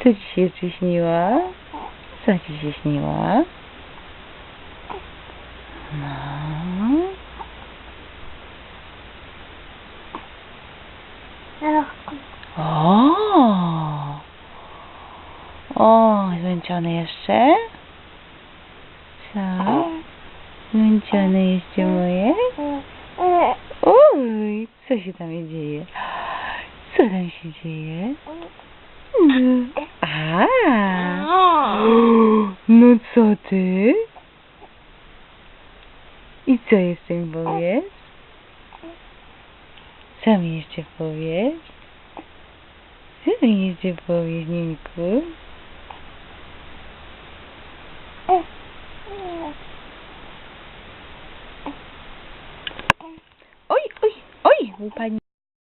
Co ci się przyśniło? Co ci się śniło? No. O, zmęczony jeszcze? Co? Zmęczony jeszcze moje? Oj, co się tam dzieje? Co tam się dzieje? No. No co ty? I co jeszcze mi powiesz? Co mi jeszcze powiesz? Co mi jeszcze powiesz, Ninku? Oj, oj, oj, u pani.